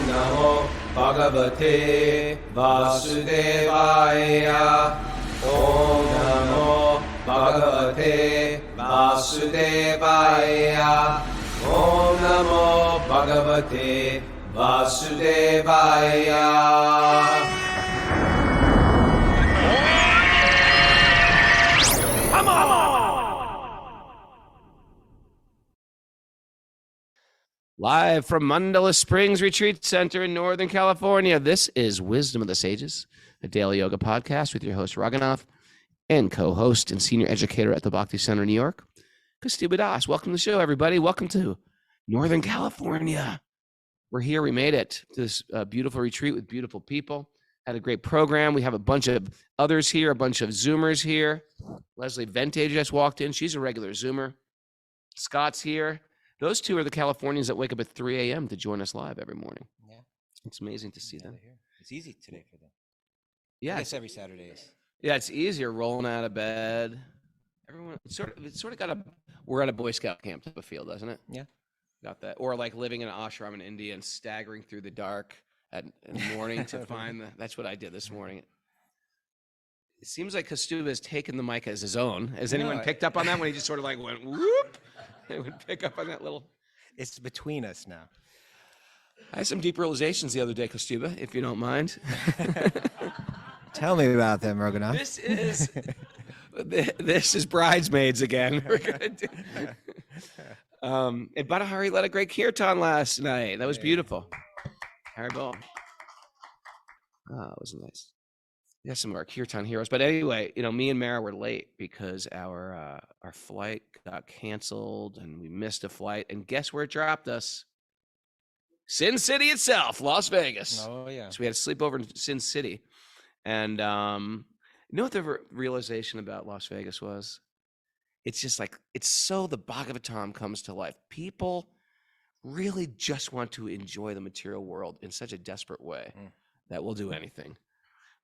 Namo Bhagavate Vasudevaya. Om Namo Bhagavate Vasudevaya. Om Namo Bhagavate Vasudevaya. Live from Mandala Springs Retreat Center in Northern California, this is Wisdom of the Sages, a daily yoga podcast with your host, Raghunath, and co-host and senior educator at the Bhakti Center in New York, Kastubha Das. Welcome to the show, everybody. Welcome to Northern California. We're here. We made it to this beautiful retreat with beautiful people. Had a great program. We have a bunch of others here, a bunch of Zoomers here. Leslie Ventage just walked in. She's a regular Zoomer. Scott's here. Those two are the Californians that wake up at 3 a.m. to join us live every morning. Yeah. It's amazing to see them. It's easy today for them. Yeah. I guess every Saturday is. Yeah, it's easier rolling out of bed. Everyone, it's sort of got we're at a Boy Scout camp type of feel, doesn't it? Yeah. Got that. Or like living in an ashram in India and staggering through the dark in the morning to find that's what I did this morning. It seems like Kastubha has taken the mic as his own. Has anyone picked up on that when he just sort of like went whoop? It would pick up on that little. It's between us now. I had some deep realizations the other day, Kastubha, if you don't mind. Tell me about them, Raghunath. This is Bridesmaids again. We're gonna do. And Badahari led a great kirtan last night. That was beautiful. Haribol. Oh, it was nice. Yeah, some of our kirtan heroes. But anyway, me and Mara were late because our flight got canceled and we missed a flight. And guess where it dropped us? Sin City itself, Las Vegas. Oh, yeah. So we had a sleepover in Sin City. And you know what the realization about Las Vegas was? It's just like, it's so the Bhagavatam comes to life. People really just want to enjoy the material world in such a desperate way that we'll do anything.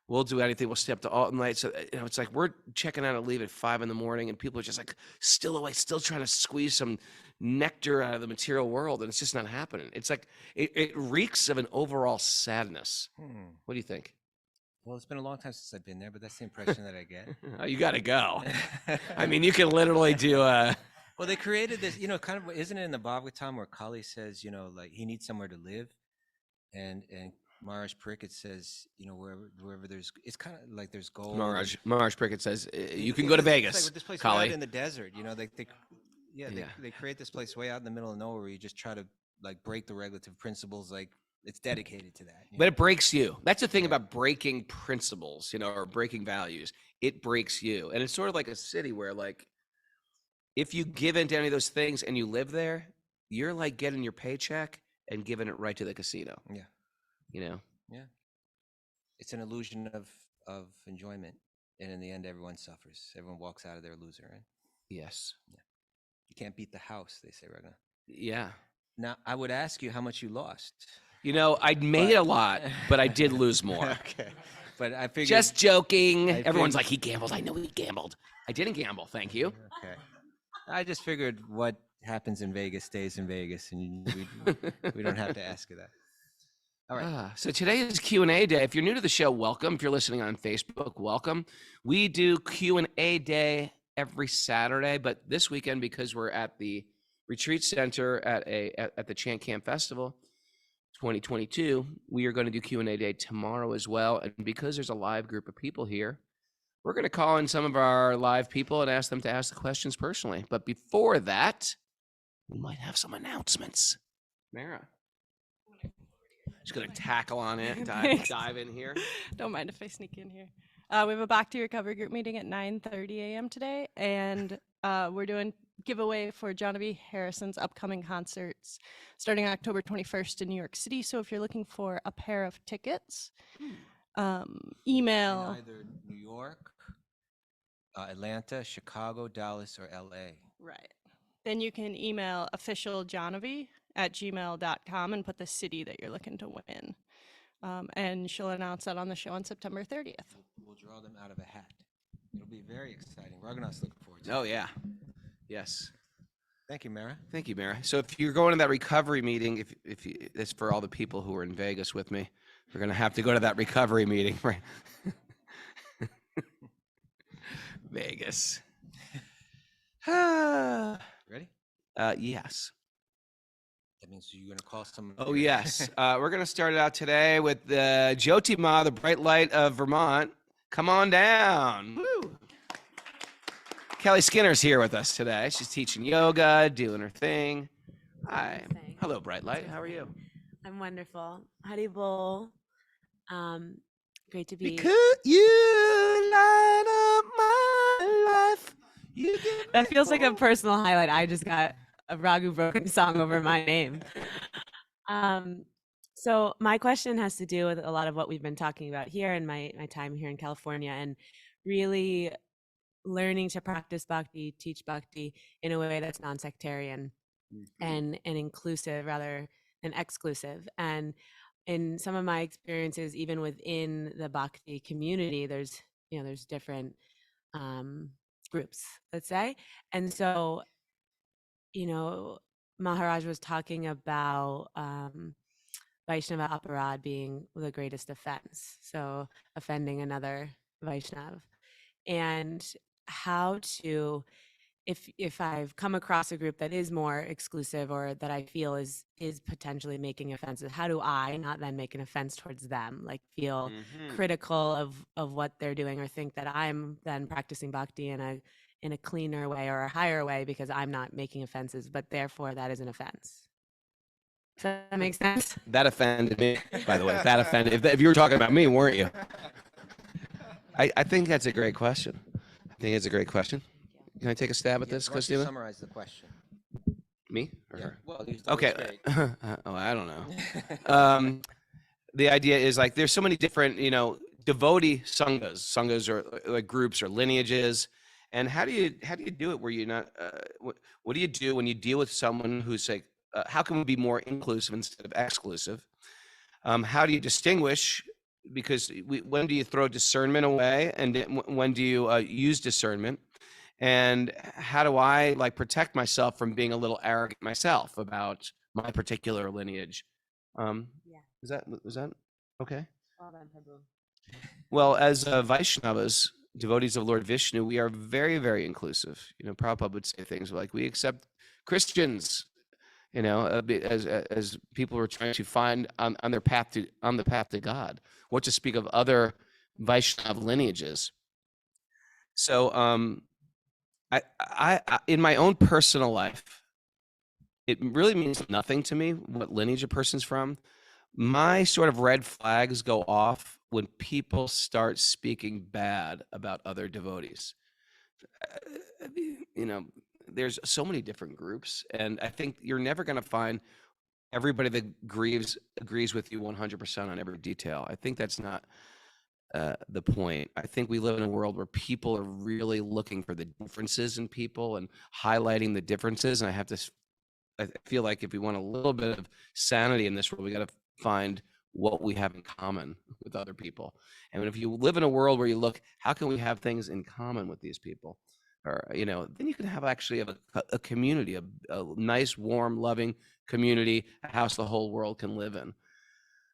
We'll do anything. We'll stay up to all night. So, it's like we're checking out and leave at 5 a.m. and people are just like still awake, still trying to squeeze some nectar out of the material world. And it's just not happening. It's like, it reeks of an overall sadness. What do you think? Well, it's been a long time since I've been there, but that's the impression that I get. Oh, you got to go. I mean, you can literally do a... Well, they created this, kind of, isn't it in the Bhagavatam where Kali says, like he needs somewhere to live? And Maharaj Pariksit says, wherever there's, it's kind of like there's gold. Maharaj Pariksit says, you can go to Vegas, like this place Kali. way out in the desert, they create this place way out in the middle of nowhere where you just try to like break the regulative principles, like it's dedicated to that. But it breaks you. That's the thing about breaking principles, or breaking values. It breaks you. And it's sort of like a city where like, if you give into any of those things and you live there, you're like getting your paycheck and giving it right to the casino. Yeah. Yeah. It's an illusion of enjoyment. And in the end, everyone suffers. Everyone walks out of there a loser, right? Yes. Yeah. You can't beat the house, they say right now. Yeah. Now, I would ask you how much you lost. I made a lot, but I did lose more. Okay. But I figured. Just joking. Everyone's like, he gambled. I know he gambled. I didn't gamble. Thank you. Okay. I just figured what happens in Vegas stays in Vegas, and we don't have to ask you that. All right. So today is Q&A day. If you're new to the show, welcome. If you're listening on Facebook, welcome. We do Q&A day every Saturday, but this weekend, because we're at the retreat center at the Chant Camp Festival 2022, we are going to do Q&A day tomorrow as well. And because there's a live group of people here, we're going to call in some of our live people and ask them to ask the questions personally. But before that, we might have some announcements. Mara. Just going to tackle on it, dive in here. Don't mind if I sneak in here. We have a Bhakti Recovery Group meeting at 9:30 a.m. today, and we're doing giveaway for Johnny Harrison's upcoming concerts starting October 21st in New York City. So if you're looking for a pair of tickets, email. In either New York, Atlanta, Chicago, Dallas, or LA. Right. Then you can email officialjohnavi@gmail.com and put the city that you're looking to win. And she'll announce that on the show on September 30th. We'll draw them out of a hat. It'll be very exciting. Raghunath's looking forward to it. Oh, yeah. Yes. Thank you, Mara. Thank you, Mary. So if you're going to that recovery meeting, if you, it's for all the people who are in Vegas with me, we're going to have to go to that recovery meeting, right? Vegas. Ready? Yes. That means you're going to call someone. Oh, yes. We're going to start it out today with the Jyoti Ma, the bright light of Vermont. Come on down. Woo. Kelly Skinner's here with us today. She's teaching yoga, doing her thing. Hi. Thanks. Hello, bright light. How are you? I'm wonderful. Haribol. Great to be. Because you light up my life. You give That me feels like a hope. personal highlight. I just got a Raghu Broken song over my name. So my question has to do with a lot of what we've been talking about here in my time here in California, and really learning to practice bhakti, teach bhakti in a way that's non-sectarian and inclusive rather than exclusive. And in some of my experiences, even within the bhakti community, there's different groups, let's say. And so, Maharaj was talking about Vaishnava aparad being the greatest offense, so offending another Vaishnav, and how to, if I've come across a group that is more exclusive or that I feel is potentially making offenses, how do I not then make an offense towards them, like feel critical of what they're doing, or think that I'm then practicing bhakti in a cleaner way or a higher way because I'm not making offenses, but therefore that is an offense. Does that make sense? That offended me, by the way. That offended. If you were talking about me, weren't you? I think that's a great question. Can I take a stab at this, Why don't you Christina? summarize the question. Me or Yeah. her? Well, these are Okay. great. Oh, I don't know. The idea is like there's so many different, devotee sanghas. Sanghas are like groups or lineages. And how do you do it where you're not? What do you do when you deal with someone who's like, how can we be more inclusive instead of exclusive? How do you distinguish? Because when do you throw discernment away, and when do you use discernment? And how do I like protect myself from being a little arrogant myself about my particular lineage? Yeah. Was that okay? Well done, Prabhu. Well, as Vaishnavas, devotees of Lord Vishnu, we are very, very inclusive. Prabhupada would say things like, we accept Christians, as people were trying to find on the path to God. What to speak of other Vaishnava lineages? So, I in my own personal life, it really means nothing to me what lineage a person's from. My sort of red flags go off when people start speaking bad about other devotees. There's so many different groups, and I think you're never going to find everybody that agrees with you 100% on every detail. I think that's not the point. I think we live in a world where people are really looking for the differences in people and highlighting the differences. And I feel like if we want a little bit of sanity in this world, we got to find what we have in common with other people. And if you live in a world where you look, how can we have things in common with these people? Or, then you can have a community, a nice, warm, loving community, a house the whole world can live in.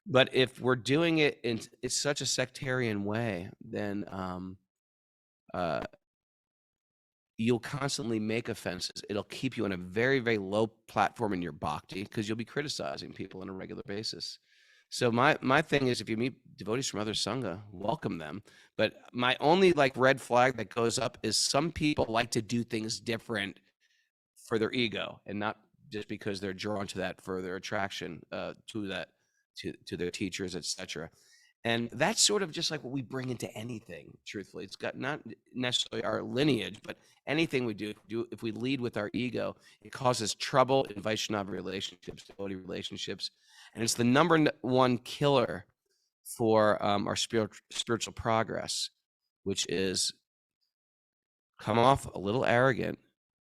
But if we're doing it in such a sectarian way, then you'll constantly make offenses. It'll keep you on a very, very low platform in your bhakti because you'll be criticizing people on a regular basis. So my thing is, if you meet devotees from other sangha, welcome them. But my only red flag that goes up is some people like to do things different for their ego and not just because they're drawn to that for their attraction to their teachers, etc. And that's sort of just like what we bring into anything, truthfully. It's got not necessarily our lineage, but anything we do, if we lead with our ego, it causes trouble in Vaishnava relationships, devotee relationships. And it's the number one killer for our spiritual progress, which is come off a little arrogant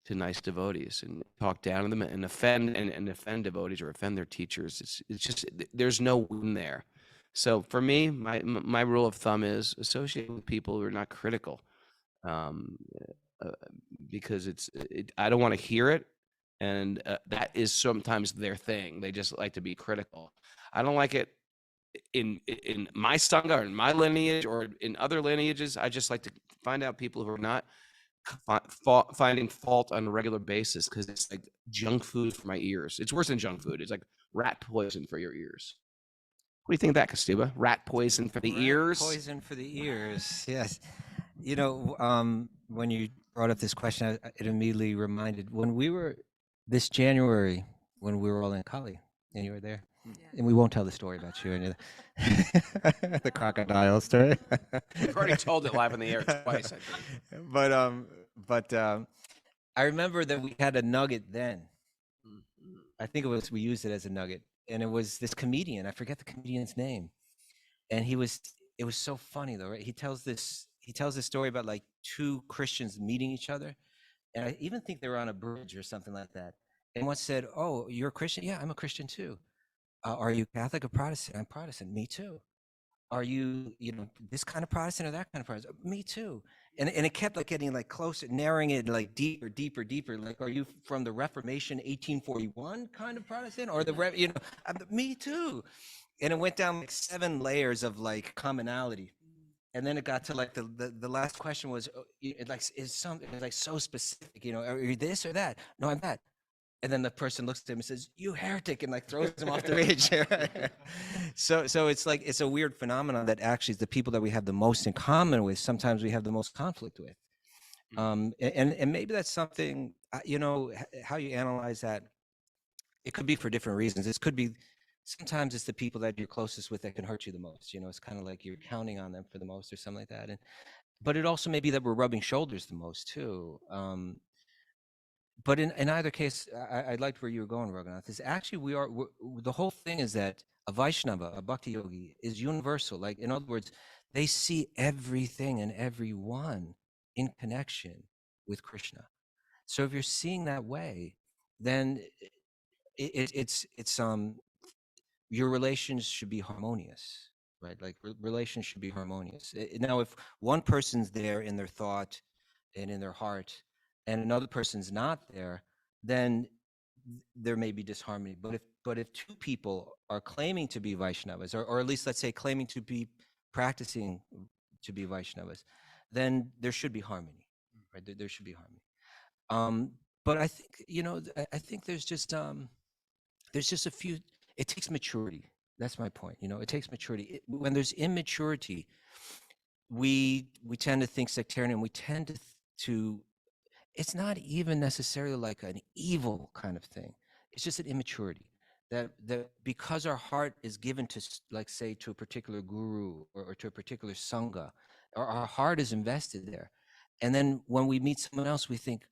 to nice devotees and talk down to them and offend devotees or offend their teachers. It's just, there's no win there. So for me, my rule of thumb is associate with people who are not critical, because I don't want to hear it, and that is sometimes their thing. They just like to be critical. I don't like it in my sangha or in my lineage or in other lineages. I just like to find out people who are not finding fault on a regular basis, because it's like junk food for my ears. It's worse than junk food. It's like rat poison for your ears. What do you think of that, Kastuba? Rat poison for the ears? Poison for the ears. Yes. You know, when you brought up this question, it immediately reminded when we were this January when we were all in Kali and you were there. And we won't tell the story about you and the crocodile story. We've already told it live on the air twice, I think. But I remember that we had a nugget then. I think we used it as a nugget, and it was this comedian. I forget the comedian's name, and it was so funny though, right? He tells this story about like two Christians meeting each other, and I even think they were on a bridge or something like that. And one said, "Oh, you're a Christian? Yeah, I'm a Christian too. Are you Catholic or Protestant? I'm Protestant. Me too. Are you, this kind of Protestant or that kind of Protestant? Me too." And it kept like getting like closer, narrowing it like deeper. Like, are you from the Reformation 1841 kind of Protestant or me too? And it went down like 7 layers of like commonality. And then it got to like the last question was, it was like so specific, are you this or that? No, I'm that. And then the person looks at him and says, "You heretic," and like throws him off the ridge. So it's like, it's a weird phenomenon that actually is the people that we have the most in common with, sometimes we have the most conflict with. And maybe that's something, how you analyze that, it could be for different reasons. It could be, sometimes it's the people that you're closest with that can hurt you the most. It's kind of like you're counting on them for the most or something like that. But it also may be that we're rubbing shoulders the most too. But in either case, I liked where you were going, Raghunath. Is actually the whole thing is that a Vaishnava, a Bhakti yogi, is universal. Like, in other words, they see everything and everyone in connection with Krishna. So if you're seeing that way, then it's your relations should be harmonious, right? Like relations should be harmonious. Now, if one person's there in their thought and in their heart, and another person's not there, then there may be disharmony. But if two people are claiming to be Vaishnavas, or at least let's say claiming to be practicing to be Vaishnavas, then there should be harmony, right? There should be harmony. But I think I think there's just a few. It takes maturity. That's my point. It takes maturity. When there's immaturity, we tend to think sectarian. We tend to it's not even necessarily like an evil kind of thing. It's just an immaturity that because our heart is given to, like, say, to a particular guru or to a particular sangha, or our heart is invested there. And then when we meet someone else, we think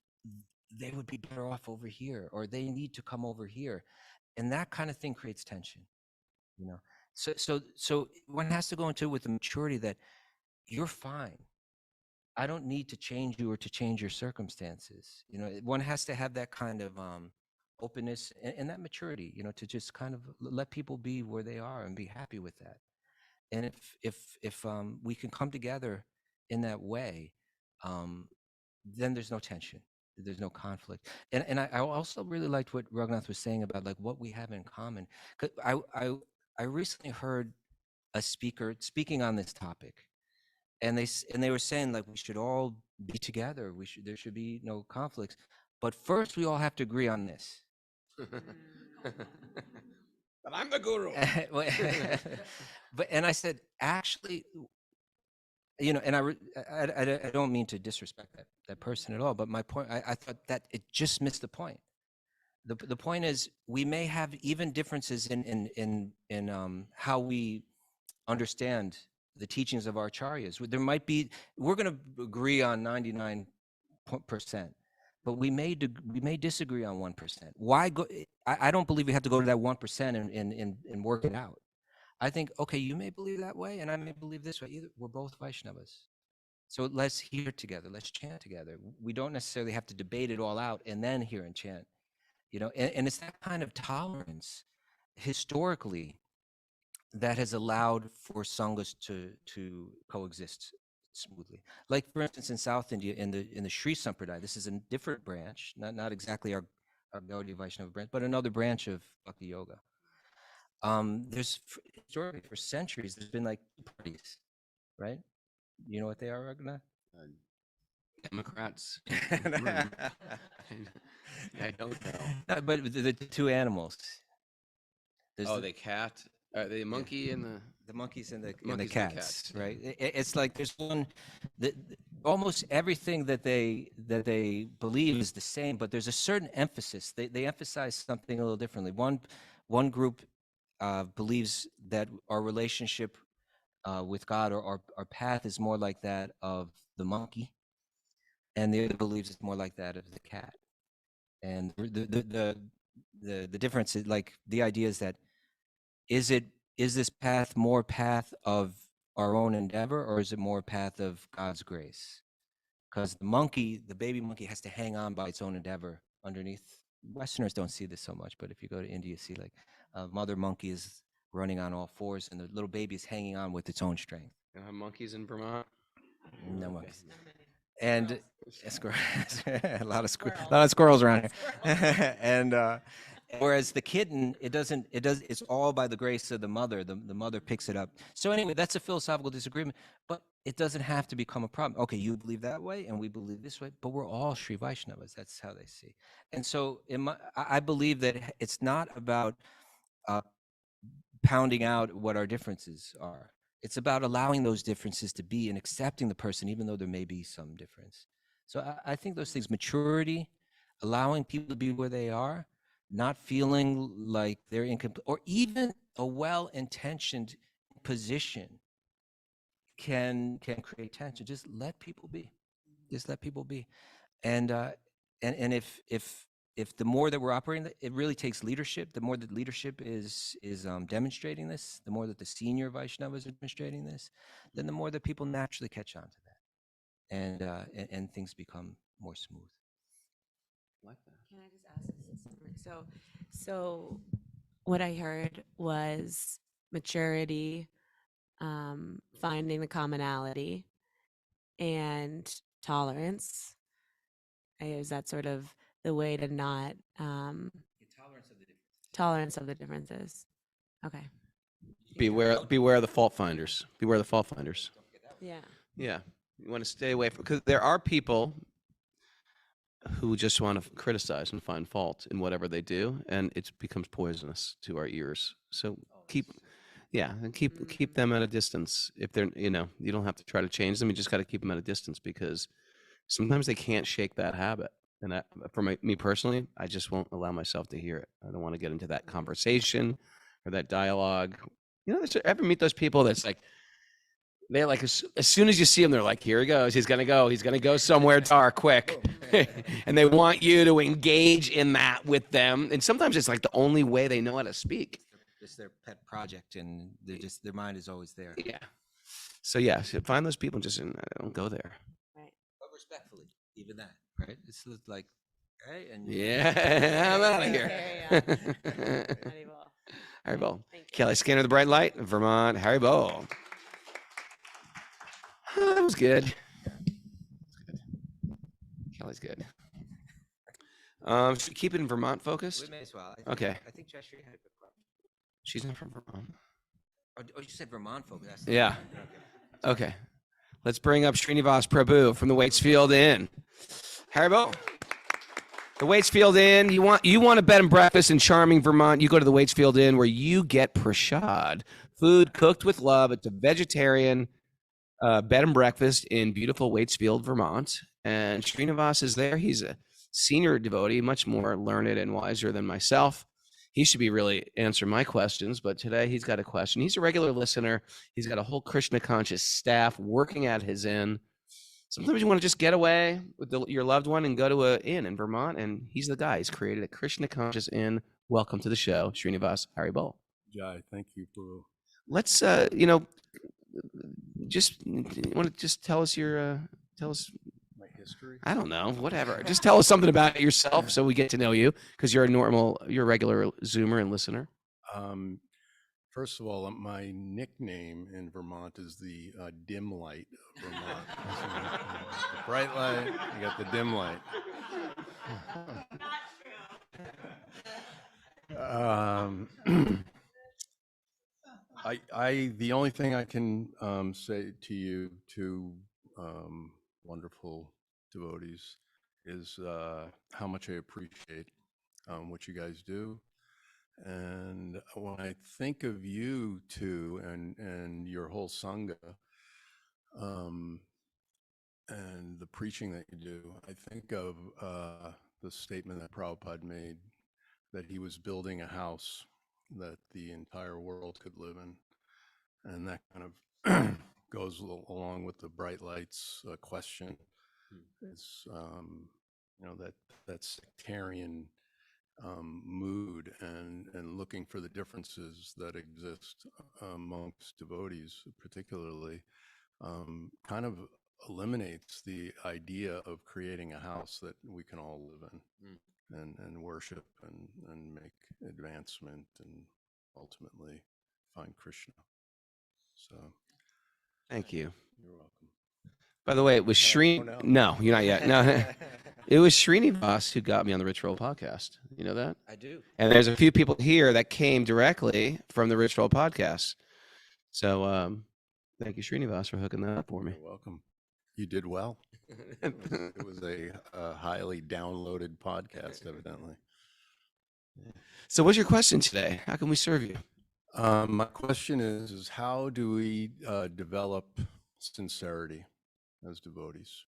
they would be better off over here, or they need to come over here. And that kind of thing creates tension, So one has to go into it with the maturity that you're fine. I don't need to change you or to change your circumstances. One has to have that kind of openness and that maturity, to just kind of let people be where they are and be happy with that. And if we can come together in that way, then there's no tension, there's no conflict. And I also really liked what Raghunath was saying about like what we have in common. 'Cause I recently heard a speaker speaking on this topic. And they were saying like we should all be together. There should be no conflicts. But first, we all have to agree on this. But I'm the guru. And I said, actually, and I don't mean to disrespect that person at all. But my point, I thought that it just missed the point. The point is, we may have even differences in how we understand the teachings of our acharyas. We're going to agree on 99%, but we may disagree on 1%. Why go? I don't believe we have to go to that 1% and work it out. I think, okay, you may believe that way, and I may believe this way. We're both Vaishnavas. So let's hear together. Let's chant together. We don't necessarily have to debate it all out and then hear and chant. And it's that kind of tolerance historically that has allowed for sanghas to coexist smoothly. Like, for instance, in South India, in the Sri Sampradaya, this is a different branch, not exactly our a Gaudiya Vaishnava branch, but another branch of Bhakti Yoga. Historically, for centuries, there's been like two parties, right? You know what they are, Raghunath? Democrats. I I don't know. No, but the two animals. There's Oh, the cat, the monkey, and the monkeys and the monkeys and the cats, cats, right? It's like there's one. Almost everything that they believe is the same, but there's a certain emphasis. They emphasize something a little differently. One group believes that our relationship with God, or our path, is more like that of the monkey, and the other believes it's more like that of the cat. And the difference is, like, the idea is that is this path more path of our own endeavor, or is it more path of God's grace? Because the baby monkey, has to hang on by its own endeavor underneath. Westerners don't see this so much, but if you go to India, you see, like, a mother monkey is running on all fours, and the little baby is hanging on with its own strength. monkeys in Vermont. No Okay. monkeys. And a lot of squirrels around here. And whereas the kitten, it's all by the grace of the mother. The mother picks it up. So anyway, that's a philosophical disagreement, but it doesn't have to become a problem. Okay, you believe that way, and we believe this way, but we're all Sri Vaishnavas. That's how they see. And so I believe that it's not about pounding out what our differences are. It's about allowing those differences to be and accepting the person, even though there may be some difference. So I think those things, maturity, allowing people to be where they are, not feeling like they're incomplete, or even a well-intentioned position can create tension. Just let people be. Just let people be. And if the more that we're operating, it really takes leadership. The more that leadership is demonstrating this, the more that the senior Vaishnavas are demonstrating this, then the more that people naturally catch on to that, and things become more smooth. Like that. Can I just ask this? So what I heard was maturity, finding the commonality, and tolerance. Is that sort of the way to not tolerance of the differences? Okay. Beware of the fault finders. Beware of the fault finders. Yeah. Yeah, you want to stay away from, because there are people who just want to criticize and find fault in whatever they do, and it becomes poisonous to our ears. So keep them at a distance. If they're, you don't have to try to change them. You just got to keep them at a distance, because sometimes they can't shake that habit. And that, for me personally, I just won't allow myself to hear it. I don't want to get into that conversation or that dialogue. Ever meet those people that's like, they're like, as soon as you see them, they're like, here he goes. He's going to go somewhere dark quick. And they want you to engage in that with them. And sometimes it's like the only way they know how to speak. It's their pet project, and their mind is always there. Yeah. So yeah, so find those people and just don't go there. Right. But respectfully, even that, right? It's like, hey, and Yeah, I'm out of here. Haribol. Kelly Skinner, The Bright Light, Vermont, Haribol. That was good. Kelly's good. Should we keep it in Vermont focused? We may as well. Okay. I think Cheshire had a good problem. She's not from Vermont. Oh, you said Vermont folk. Yeah. Okay. Let's bring up Srinivas Prabhu from the Waitsfield Inn. Haribol. The Waitsfield Inn. You want a bed and breakfast in charming Vermont? You go to the Waitsfield Inn, where you get prashad, food cooked with love. It's a vegetarian bed and breakfast in beautiful Waitsfield, Vermont. And Srinivas is there. He's a senior devotee, much more learned and wiser than myself. He should be really answering my questions, but today he's got a question. He's a regular listener. He's got a whole Krishna conscious staff working at his inn. Sometimes you want to just get away with your loved one and go to an inn in Vermont, and he's the guy. He's created a Krishna conscious inn. Welcome to the show, Srinivas Haribol. Jai, thank you, Prabhu. Let's, just tell us My history. I don't know, whatever. Just tell us something about yourself so we get to know you, because you're a regular Zoomer and listener. First of all, my nickname in Vermont is the dim light of Vermont. The bright light, you got the dim light. Um, the only thing I can say to you, two wonderful devotees, is how much I appreciate what you guys do. And when I think of you two and your whole sangha, and the preaching that you do, I think of the statement that Prabhupada made, that he was building a house that the entire world could live in. And that kind of goes along with the bright lights question. It's, that sectarian mood and looking for the differences that exist amongst devotees, particularly, kind of eliminates the idea of creating a house that we can all live in and worship and make advancement and ultimately find Krishna. So Thank you. you're welcome. By the way, it was Srini. no. No, you're not yet. No, it was Srinivas who got me on the Rich Roll podcast. You know that? I do. And there's a few people here that came directly from the Rich Roll podcast. So thank you, Srinivas, for hooking that up for me. You're welcome. You did well. It was a highly downloaded podcast, evidently. So what's your question today? How can we serve you? My question is how do we develop sincerity as devotees?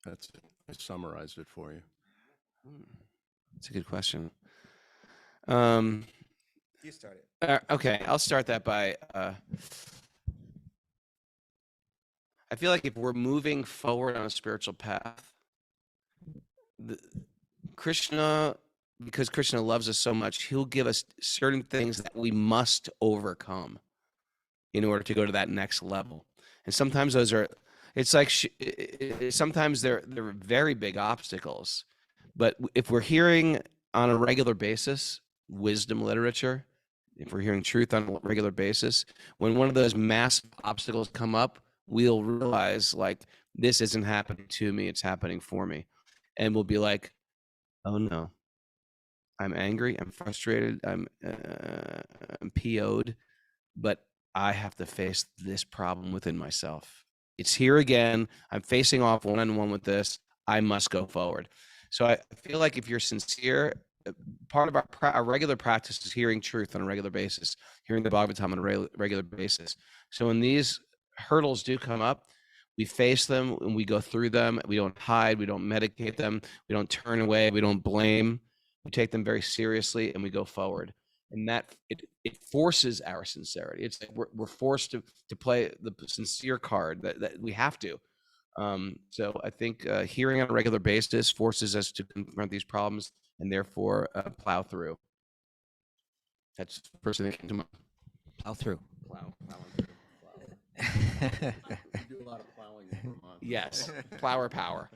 That's it. I summarized it for you. That's a good question. You started. Okay, I'll start that by I feel like if we're moving forward on a spiritual path, Krishna, because Krishna loves us so much, he'll give us certain things that we must overcome in order to go to that next level. And sometimes those are, it's like, sometimes they're very big obstacles. But if we're hearing on a regular basis wisdom literature, if we're hearing truth on a regular basis, when one of those massive obstacles come up, we'll realize like, this isn't happening to me, it's happening for me. And we'll be like, oh no, I'm angry, I'm frustrated, I'm PO'd, but I have to face this problem within myself. It's here again. I'm facing off one-on-one with this. I must go forward. So I feel like if you're sincere, part of our regular practice is hearing truth on a regular basis, hearing the Bhagavatam on a regular basis. So when these hurdles do come up, we face them and we go through them. We don't hide. We don't medicate them. We don't turn away. We don't blame. We take them very seriously and we go forward. And that it forces our sincerity. It's like we're forced to play the sincere card that we have to. So I think hearing on a regular basis forces us to confront these problems and therefore plow through. That's the first thing that came to mind. Plow through. Plowing through. You do a lot of plowing in Vermont. Yes, plower power.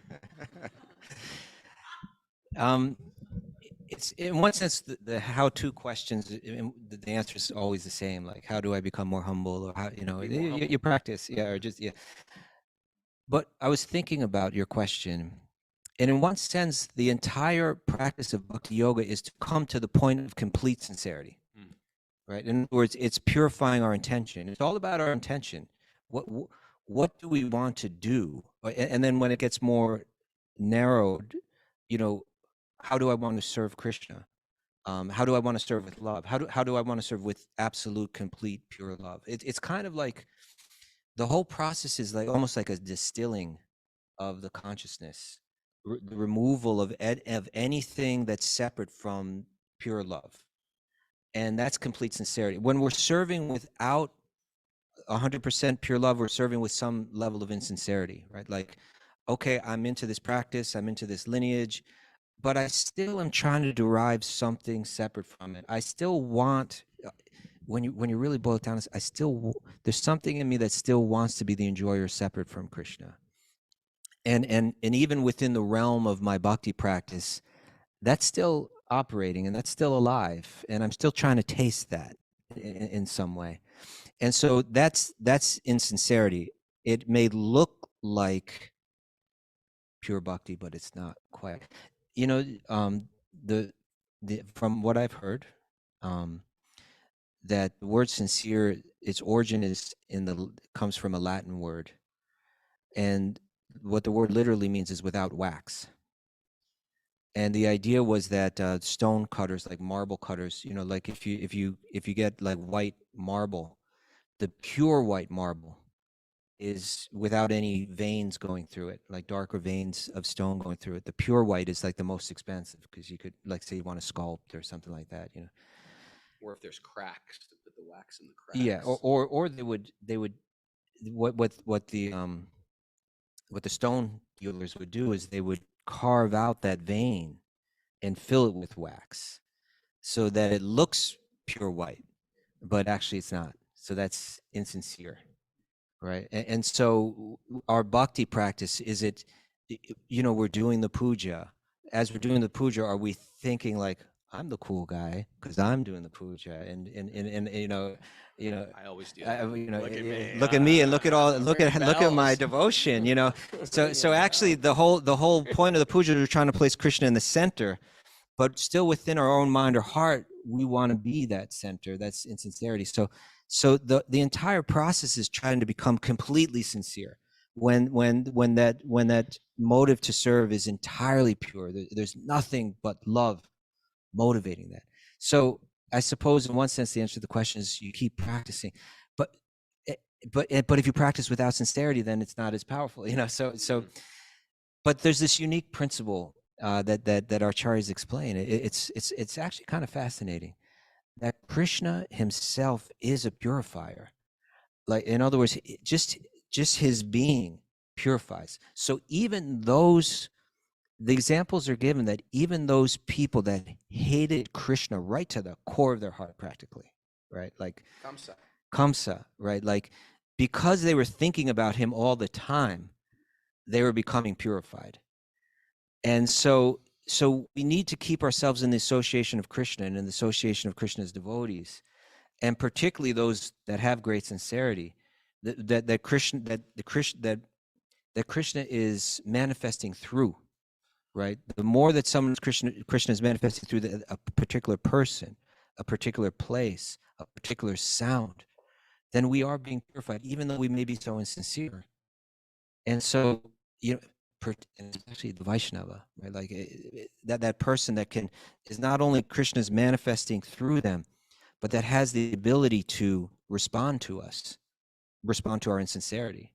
It's in one sense the how-to questions. The answer is always the same. Like, how do I become more humble, or how you practice, or just But I was thinking about your question, and in one sense, the entire practice of Bhakti Yoga is to come to the point of complete sincerity, right? In other words, it's purifying our intention. It's all about our intention. What do we want to do? And then when it gets more narrowed, how do I want to serve Krishna? How do I want to serve with love? How do I want to serve with absolute, complete, pure love? It's kind of like the whole process is like almost like a distilling of the consciousness, the removal of anything that's separate from pure love, and that's complete sincerity. When we're serving without 100% pure love, we're serving with some level of insincerity, right? Like, okay, I'm into this practice, I'm into this lineage, but I still am trying to derive something separate from it. I still want, when you really boil it down, there's something in me that still wants to be the enjoyer separate from Krishna. And even within the realm of my bhakti practice, that's still operating and that's still alive, and I'm still trying to taste that in some way. And so that's insincerity. It may look like pure bhakti, but it's not quite. The from what I've heard, that the word sincere, its origin is comes from a Latin word, and what the word literally means is without wax. And the idea was that stone cutters, like marble cutters, like if you get like white marble, the pure white marble is without any veins going through it, like darker veins of stone going through it. The pure white is like the most expensive, because you could, like, say you want to sculpt or something like that, Or if there's cracks, to put the wax in the cracks. Yeah, or they would what the stone dealers would do is they would carve out that vein and fill it with wax, so that it looks pure white, but actually it's not. So that's insincere, right? And so our bhakti practice, is it, we're doing the puja. As we're doing the puja, are we thinking like, I'm the cool guy because I'm doing the puja, and I always do that. look at me and look at my devotion, So actually, the whole point of the puja is trying to place Krishna in the center, but still within our own mind or heart, we want to be that center. That's in sincerity. So the entire process is trying to become completely sincere. When that motive to serve is entirely pure, there's nothing but love motivating that. So I suppose in one sense the answer to the question is you keep practicing, but if you practice without sincerity, then it's not as powerful, So, but there's this unique principle that acharyas explain. It's actually kind of fascinating that Krishna himself is a purifier. Like, in other words, just his being purifies. So even the examples are given that even those people that hated Krishna right to the core of their heart, practically, right? Like Kamsa, right? Like, because they were thinking about him all the time, they were becoming purified. And so we need to keep ourselves in the association of Krishna and in the association of Krishna's devotees, and particularly those that have great sincerity, that Krishna is manifesting through. Right, the more that Krishna is manifesting through a particular person, a particular place, a particular sound, then we are being purified, even though we may be so insincere. And so, especially the Vaishnava, right? Like that person that is not only Krishna's manifesting through them, but that has the ability to respond to us, respond to our insincerity,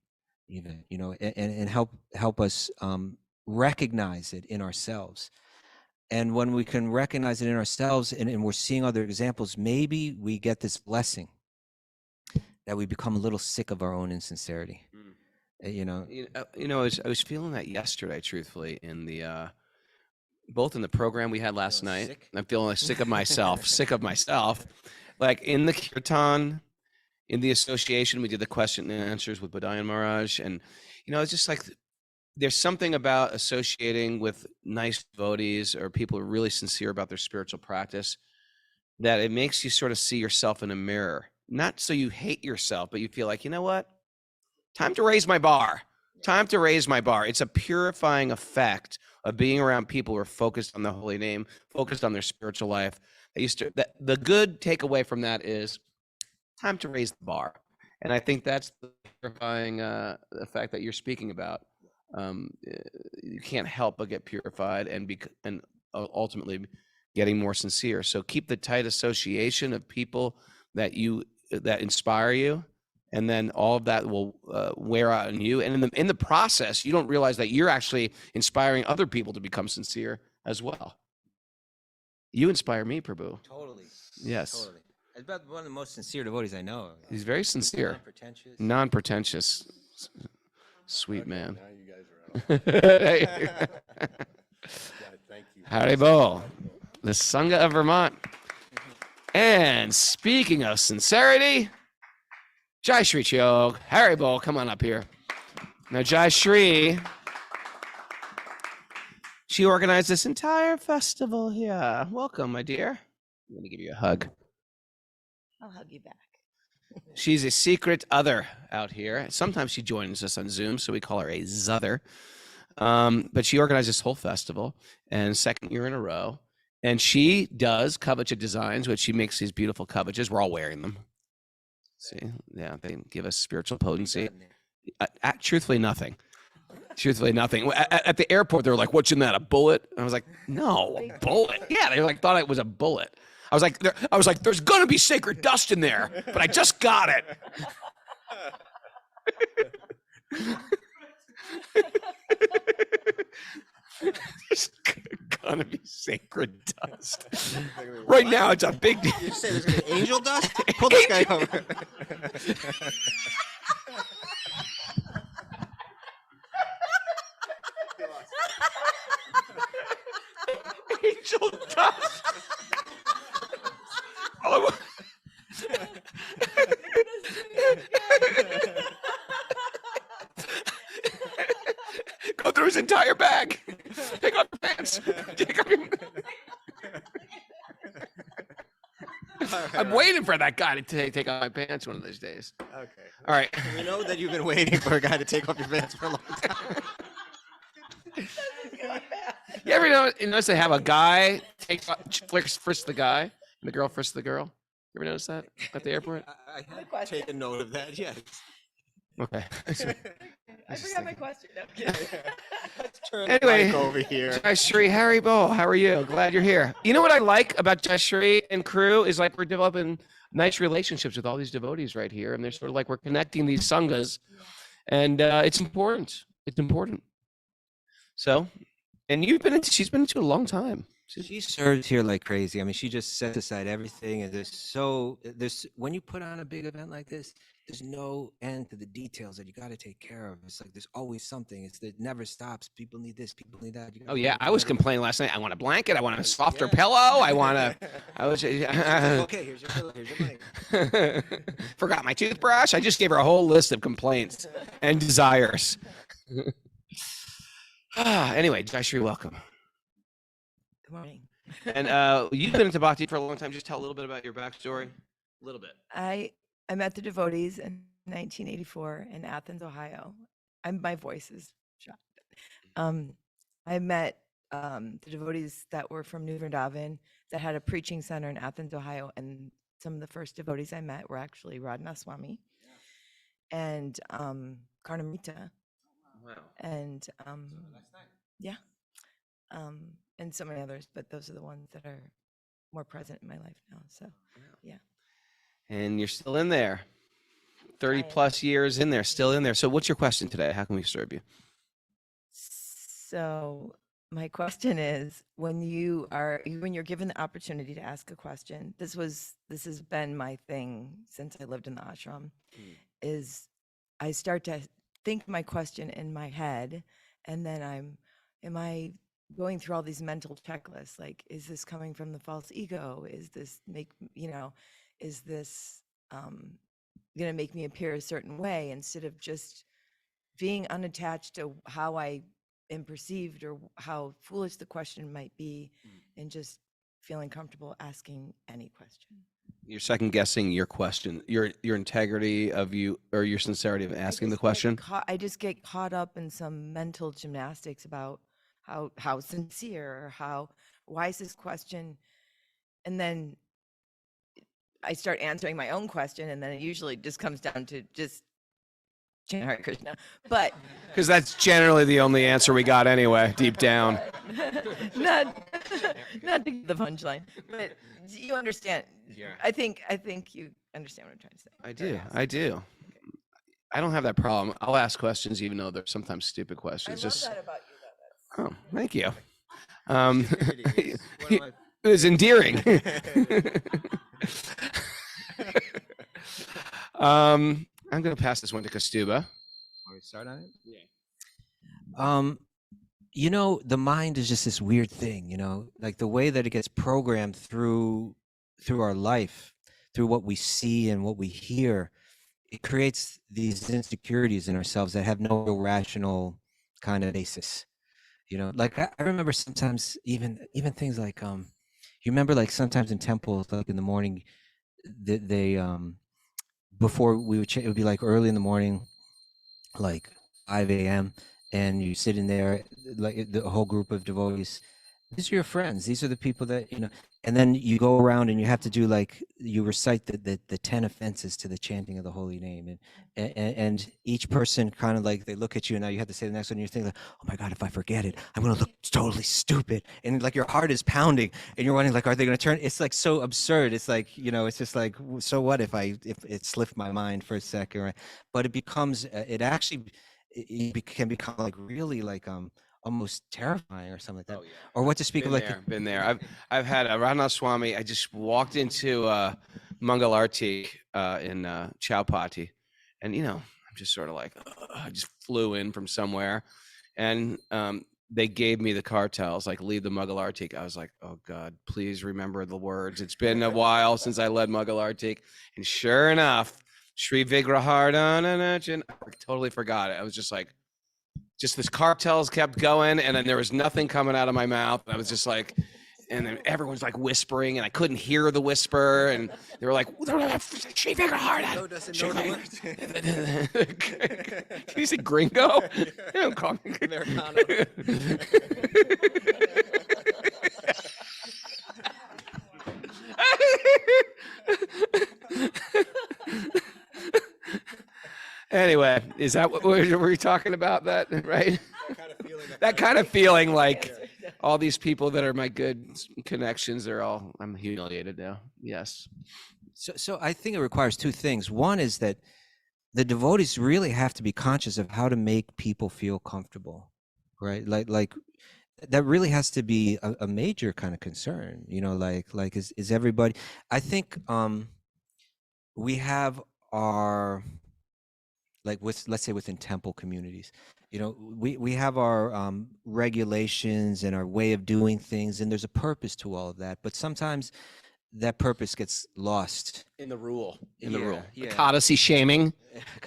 even, and help us recognize it in ourselves. And when we can recognize it in ourselves, and we're seeing other examples, maybe we get this blessing that we become a little sick of our own insincerity. I was feeling that yesterday, truthfully, in the both in the program we had last night. Sick? I'm feeling like sick of myself, like in the kirtan, in the association, we did the question and answers with Badayan Maharaj, and it's just like, there's something about associating with nice devotees or people who are really sincere about their spiritual practice, that it makes you sort of see yourself in a mirror. Not so you hate yourself, but you feel like, you know what? Time to raise my bar. It's a purifying effect of being around people who are focused on the holy name, focused on their spiritual life. The good takeaway from that is time to raise the bar. And I think that's the purifying effect that you're speaking about. You can't help but get purified and ultimately getting more sincere. So keep the tight association of people that inspire you, and then all of that will wear out on you. And in the process, you don't realize that you're actually inspiring other people to become sincere as well. You inspire me, Prabhu. Totally. Yes. Totally. It's about one of the most sincere devotees I know. He's very sincere. Non-pretentious. Sweet man. Now you guys are out. Thank you. Haribo, the Sangha of Vermont. And speaking of sincerity, Jai Shri Chog, Haribo, come on up here. Now, Jai Shri, she organized this entire festival here. Welcome, my dear. I'm going to give you a hug. I'll hug you back. She's a secret other out here. Sometimes she joins us on Zoom, so we call her a Zother. But she organized this whole festival, and second year in a row. And she does Kavacha designs, which she makes these beautiful Kavachas. We're all wearing them. See, yeah, they give us spiritual potency. Truthfully, nothing. Truthfully, nothing. At the airport, they were like, "What's in that? A bullet?" And I was like, "No, a bullet." Yeah, they like thought it was a bullet. I was like, "There's gonna be sacred dust in there," but I just got it. There's gonna be sacred dust. Right now, it's a big deal. You say there's gonna be angel dust? Pull this guy over. Angel dust. Oh, go through his entire bag. Take off your pants. Take off your... I'm waiting for that guy to take off my pants one of those days. Okay. All right. We know that you've been waiting for a guy to take off your pants for a long time. You ever notice they have a guy frisk the guy and the girl frisks the girl? You ever notice that at the airport? I have taken note of that, yes. Okay. I forgot my question. Let's turn Anyway, the mic over here. Jayashree, Harry Bo, how are you? Glad you're here. You know what I like about Jayashree and crew is like we're developing nice relationships with all these devotees right here, and they're sort of like we're connecting these sanghas, and it's important. It's important. So, and she's been into a long time. She serves here like crazy. I mean, she just sets aside everything, and there's when you put on a big event like this, there's no end to the details that you got to take care of. It's like there's always something. It never stops. People need this. People need that. Oh yeah, I was complaining last night. I want a blanket. I want a softer pillow. I want a. I was. Okay, here's your pillow. Here's your money. Forgot my toothbrush. I just gave her a whole list of complaints and desires. Anyway, Jayashree, welcome. Good morning. And you've been into Bhakti for a long time. Just tell a little bit about your backstory. A little bit. I met the devotees in 1984 in Athens, Ohio. My voice is shot. I met the devotees that were from New Vrindavan that had a preaching center in Athens, Ohio, and some of the first devotees I met were actually Radhanath Swami and Karnamrita. Wow. And yeah, and so many others, but those are the ones that are more present in my life now. So yeah. And you're still in there. 30 plus years in there, still in there. So what's your question today? How can we serve you? So my question is, when you're given the opportunity to ask a question, this has been my thing since I lived in the ashram, is I start to think my question in my head, and then am I going through all these mental checklists? Like, is this coming from the false ego? Is this is this going to make me appear a certain way, instead of just being unattached to how I am perceived or how foolish the question might be, and just feeling comfortable asking any question? You're second guessing your question, your integrity of you, or your sincerity of asking the question. I just get caught up in some mental gymnastics about how sincere, or why is this question, and then I start answering my own question, and then it usually just comes down to just chant Hare Krishna. But because that's generally the only answer we got anyway, deep down. not to get the punchline, but you understand. Yeah. I think you understand what I'm trying to say. I do. I don't have that problem. I'll ask questions even though they're sometimes stupid questions. I love that about you, though. Oh, thank you. It was endearing. I'm going to pass this one to Kastuba. Want me to start on it? Yeah. You know, the mind is just this weird thing, you know, like the way that it gets programmed through our life, through what we see and what we hear, it creates these insecurities in ourselves that have no real rational kind of basis. You know, like I remember sometimes even things like you remember like sometimes in temples, like in the morning, they before we would it would be like early in the morning, like 5 a.m. and you sit in there like the whole group of devotees, these are your friends. These are the people that, you know, and then you go around and you have to do like, you recite the 10 offenses to the chanting of the holy name. And each person kind of like, they look at you and now you have to say the next one and you're thinking like, oh my God, if I forget it, I'm going to look totally stupid. And like your heart is pounding and you're wondering like, are they going to turn? It's like so absurd. It's like, you know, it's just like, so what if it slipped my mind for a second, right? But it becomes, it actually, can become like really like, almost terrifying or something like that. Oh, yeah. Or what to speak of like Been there. I've had a Radha Swami. I just walked into Mangalarti in Chowpatty, and you know, I'm just sort of like, I just flew in from somewhere, and they gave me the cartels, like lead the Mughal Artik. I was like, oh God, please remember the words. It's been a while since I led Mughal Artik, and sure enough, Sri Vigrahardhan, I totally forgot it. I was just like, just this cartels kept going, and then there was nothing coming out of my mouth. I was just like, and then everyone's like whispering, and I couldn't hear the whisper, and they were like, "She figure hard out." Joe doesn't know the words. Can you say gringo? Don't call me Americano. Anyway, is that what we're talking about? That right? That kind of feeling like all these people that are my good connections, I'm humiliated now. Yes. So I think it requires two things. One is that the devotees really have to be conscious of how to make people feel comfortable, right? Like that really has to be a major kind of concern, you know, like is everybody, I think we have our, like with, let's say within temple communities, you know, we have our regulations and our way of doing things, and there's a purpose to all of that, but sometimes that purpose gets lost In the rule. yeah. Codicy shaming.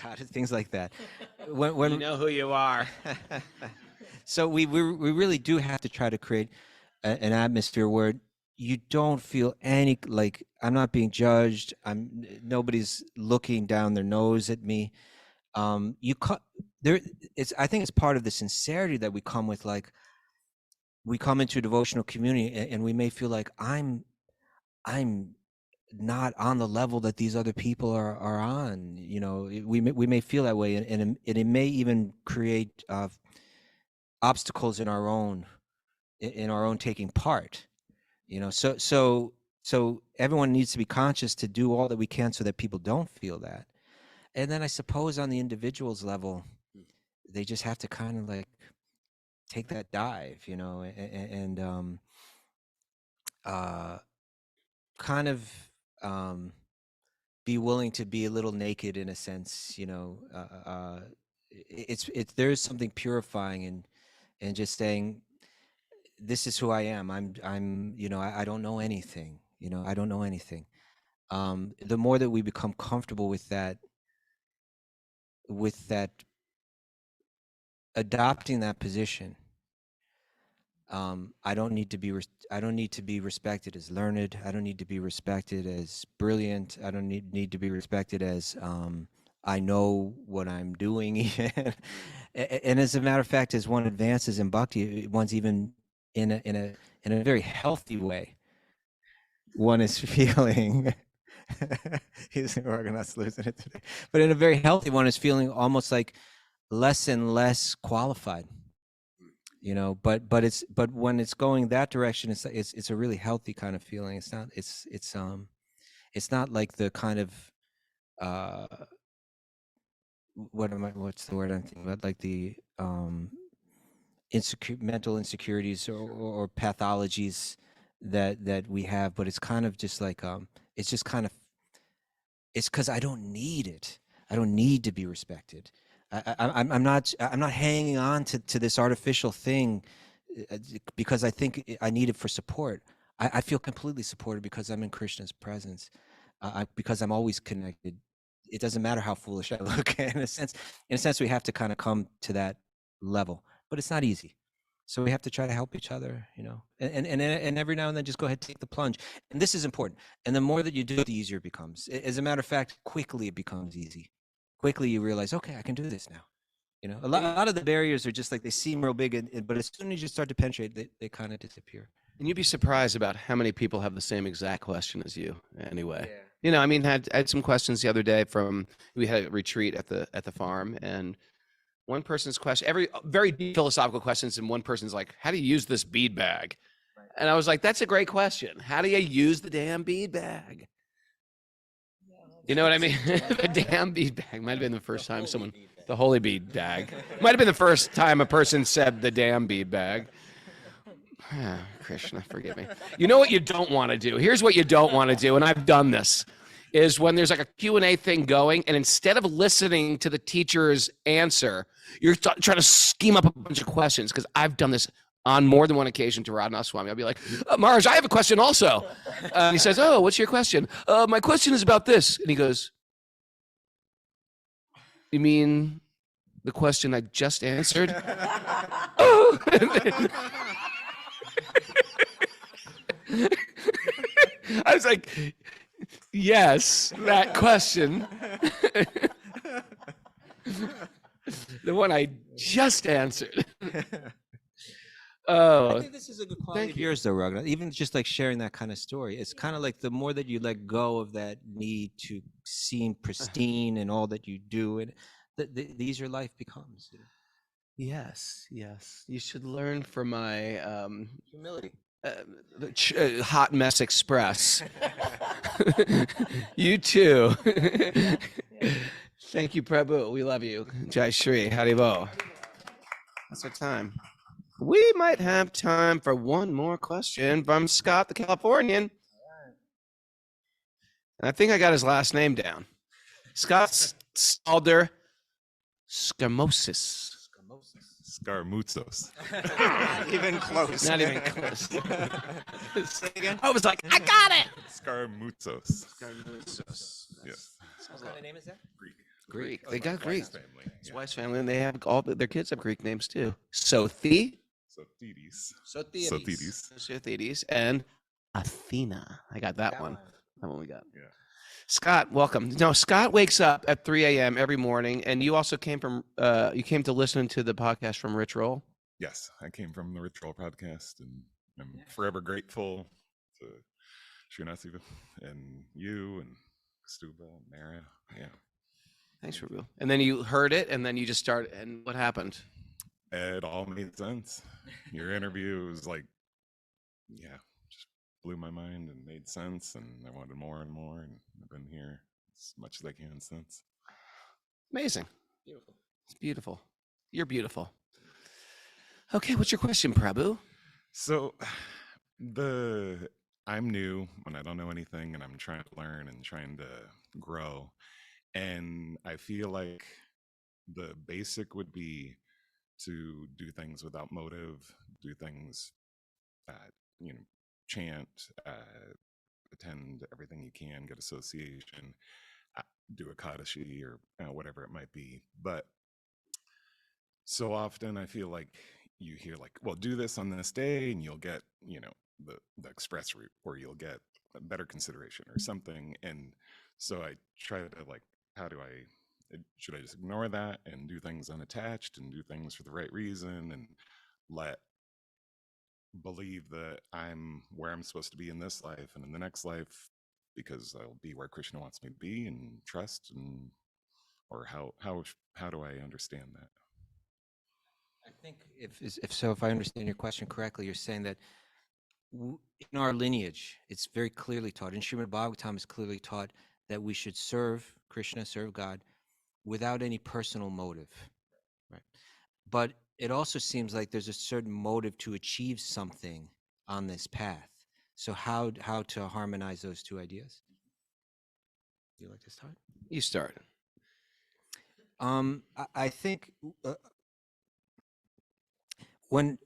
God, things like that. When You know who you are. so we really do have to try to create an atmosphere where you don't feel any, like, I'm not being judged, nobody's looking down their nose at me. You there, it's, I think it's part of the sincerity that we come with, like we come into a devotional community and we may feel like I'm not on the level that these other people are on, you know, we may feel that way, and it may even create obstacles in our own taking part, you know. So everyone needs to be conscious to do all that we can so that people don't feel that. And then I suppose on the individual's level, they just have to kind of like take that dive, you know, and kind of be willing to be a little naked in a sense, you know. It's there is something purifying and just saying, this is who I am. I'm you know, I don't know anything, you know, I don't know anything. The more that we become comfortable with that adopting that position, I don't need to be respected as learned. I don't need to be respected as brilliant. I don't need to be respected as I know what I'm doing. And as a matter of fact, as one advances in Bhakti, one's even in a very healthy way, one is feeling he's organized losing it today, but in a very healthy one is feeling almost like less and less qualified, you know. But when it's going that direction, it's a really healthy kind of feeling. It's not like the kind of what's the word I'm thinking about, like the mental insecurities or pathologies that we have, but it's kind of just like it's just kind of, it's because I don't need it. I don't need to be respected. I'm not hanging on to this artificial thing because I think I need it for support. I feel completely supported because I'm in Krishna's presence, because I'm always connected. It doesn't matter how foolish I look. In a sense, we have to kind of come to that level, but it's not easy. So we have to try to help each other, you know, and every now and then just go ahead, take the plunge. And this is important. And the more that you do it, the easier it becomes. As a matter of fact, quickly it becomes easy. Quickly you realize, okay, I can do this now. You know, a lot of the barriers are just like, they seem real big, but as soon as you start to penetrate, they kind of disappear. And you'd be surprised about how many people have the same exact question as you anyway. Yeah. You know, I mean, I had some questions the other day we had a retreat at the farm, and one person's question, very deep philosophical questions, and one person's like, how do you use this bead bag? Right. And I was like, that's a great question. How do you use the damn bead bag? You know what I mean? The damn bead bag might have been the first time the holy bead bag. Might have been the first time a person said the damn bead bag. Krishna, forgive me. You know what you don't want to do? Here's what you don't want to do, and I've done this, is when there's like a Q&A thing going, and instead of listening to the teacher's answer, you're trying to scheme up a bunch of questions, because I've done this on more than one occasion to Radhanath Swami. I'll be like, Maharaj, I have a question also. And he says, oh, what's your question? My question is about this. And he goes, you mean the question I just answered? Oh. I was like, yes, that question. The one I just answered. Oh, I think this is a good quality of yours, though, Raghunath. Even just like sharing that kind of story, it's kind of like the more that you let go of that need to seem pristine and all that you do, and the easier life becomes. Yes. You should learn from my Humility. Hot Mess Express. You too. Thank you, Prabhu. We love you. Jai Shri. Haribo. That's our time. We might have time for one more question from Scott, the Californian. And I think I got his last name down. Scott Stalder Scarmosis. Scarmutzos. Not even close. Not even close. Say again? I was like, I got it. Scarmutzos. Scarmutzos. Yes. What kind of name is that? Greek. They got Greek. Family. His wife's family, and they have their kids have Greek names too. Sothi. Sothedes. And Athena. I got that one. That one we got. Yeah. Scott, welcome. No, Scott wakes up at 3 a.m. every morning, and you also came to listen to the podcast from Rich Roll. Yes, I came from the Rich Roll podcast, and I'm forever grateful to Srinath and you and Stuba and Mara. Yeah. Thanks, Prabhu. And then you heard it, and then you just started. And what happened? It all made sense. Your interview was like, just blew my mind and made sense, and I wanted more and more, and I've been here as much as I can since. Amazing. Beautiful. It's beautiful. You're beautiful. Okay, what's your question, Prabhu? So I'm new and I don't know anything, and I'm trying to learn and trying to grow. And I feel like the basic would be to do things without motive, do things, chant, attend everything you can, get association, do a Kadashi or whatever it might be. But so often I feel like you hear like, well, do this on this day and you'll get, the express route, or you'll get a better consideration or something. And so I try to like, should I just ignore that and do things unattached and do things for the right reason and believe that I'm where I'm supposed to be in this life and in the next life, because I'll be where Krishna wants me to be, and trust, or how do I understand that? I think if I understand your question correctly, you're saying that in our lineage, it's very clearly taught, in Srimad Bhagavatam is clearly taught that we should serve Krishna, serve God, without any personal motive, right? But it also seems like there's a certain motive to achieve something on this path. So how to harmonize those two ideas? Would you like to start? You start. I think when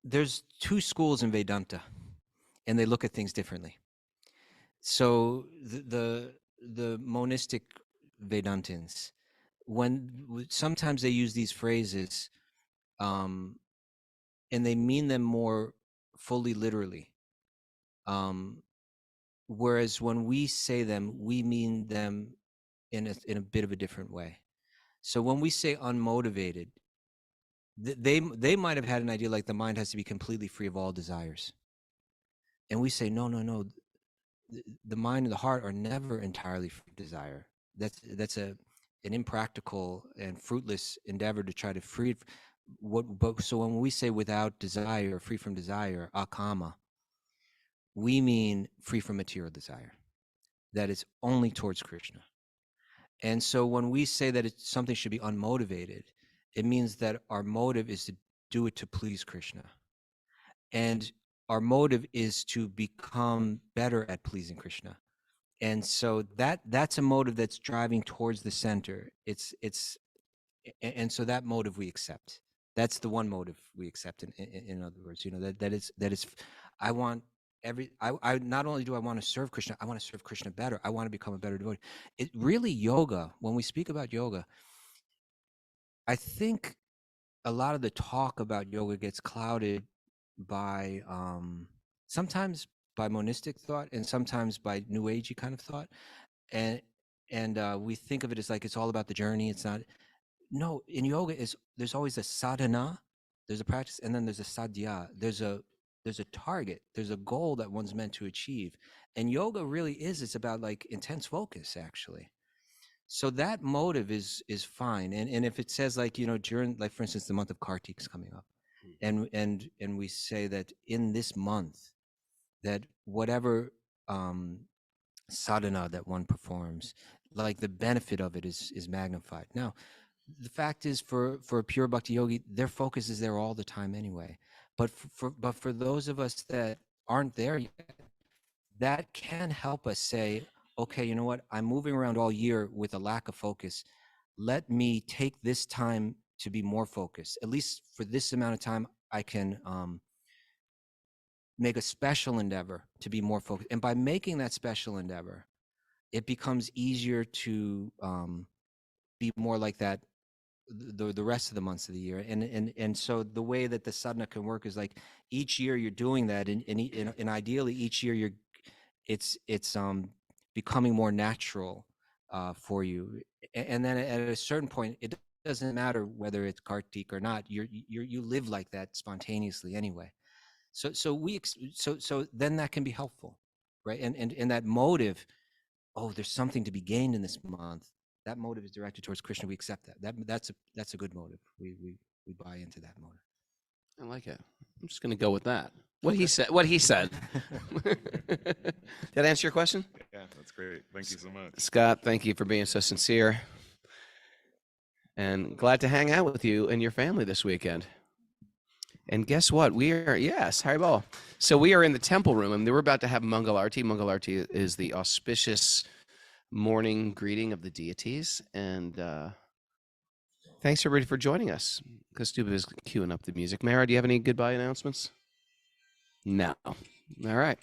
there's two schools in Vedanta, and they look at things differently. So the monistic Vedantins, sometimes they use these phrases, and they mean them more fully literally. Whereas when we say them, we mean them in a bit of a different way. So when we say unmotivated, they might have had an idea like the mind has to be completely free of all desires. And we say, no. The mind and the heart are never entirely free of desire. That's an impractical and fruitless endeavor to try to free so when we say without desire, free from desire, akama, we mean free from material desire, that it's only towards Krishna. And so when we say that something should be unmotivated, it means that our motive is to do it to please Krishna. And our motive is to become better at pleasing Krishna. And so that's a motive that's driving towards the center. And so that motive we accept. That's the one motive we accept. In other words, that is, I want I not only do I want to serve Krishna, I want to serve Krishna better. I want to become a better devotee. It really, yoga, when we speak about yoga, I think a lot of the talk about yoga gets clouded by sometimes by monistic thought and sometimes by new agey kind of thought, and we think of it as like it's all about the journey. It's not. No, in yoga there's always a sadhana, there's a practice, and then there's a sadhya. There's a target, there's a goal that one's meant to achieve, and yoga really it's about like intense focus actually. So that motive is fine, and if it says like during, like, for instance, the month of Kartik is coming up, and we say that in this month that whatever sadhana that one performs, like the benefit of it is magnified. Now the fact is, for a pure bhakti yogi, their focus is there all the time anyway, but for those of us that aren't there yet, that can help us say, okay, you know what? I'm moving around all year with a lack of focus. Let me take this time to be more focused. At least for this amount of time, I can make a special endeavor to be more focused. And by making that special endeavor, it becomes easier to be more like that the rest of the months of the year. And so the way that the sadhana can work is like each year you're doing that, and ideally each year it's becoming more natural for you, and then at a certain point it doesn't matter whether it's Kartik or not. You live like that spontaneously anyway. So then that can be helpful, right? And that motive, there's something to be gained in this month. That motive is directed towards Krishna. We accept that. That's a good motive. We buy into that motive. I like it. I'm just going to go with that. What he said. Did that answer your question? Yeah, that's great. Thank you so much. Scott, thank you for being so sincere. And glad to hang out with you and your family this weekend. And guess what? Haribol. So we are in the temple room, and we're about to have Mangal Arti. Mangal Arti is the auspicious morning greeting of the deities. And thanks, everybody, for joining us. Kostuba is queuing up the music. Mara, do you have any goodbye announcements? No. All right.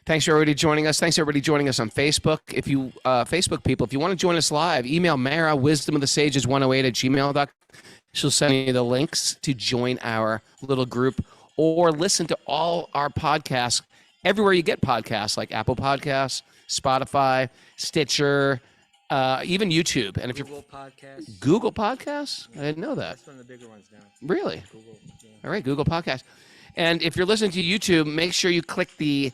Thanks for everybody joining us. Thanks everybody joining us on Facebook. If you Facebook people, if you want to join us live, email Mara, wisdomofthesages108@gmail.com. She'll send you the links to join our little group, or listen to all our podcasts everywhere you get podcasts, like Apple Podcasts, Spotify, Stitcher, even YouTube. And if Google Podcasts. Google Podcasts? I didn't know that. That's one of the bigger ones now. Really? Google. Yeah. All right, Google Podcasts. And if you're listening to YouTube, make sure you click the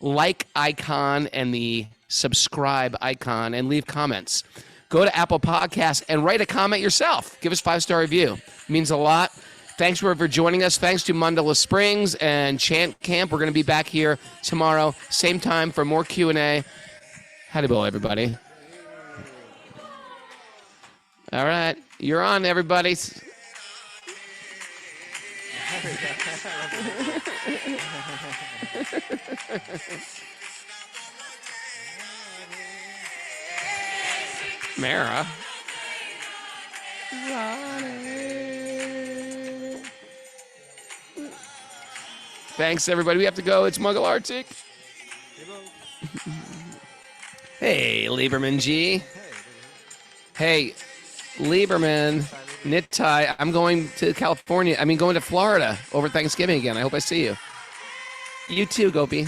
like icon and the subscribe icon and leave comments. Go to Apple Podcasts and write a comment yourself. Give us a 5-star review. It means a lot. Thanks for joining us. Thanks to Mandala Springs and Chant Camp. We're going to be back here tomorrow, same time, for more Q&A. Haribol, everybody. All right. You're on, everybody. Mara. Thanks, everybody. We have to go. It's Muggle Arctic. Hey, Lieberman G. Hey, Lieberman, Nittai. I'm going to California. Going to Florida over Thanksgiving again. I hope I see you. You too, Gopi.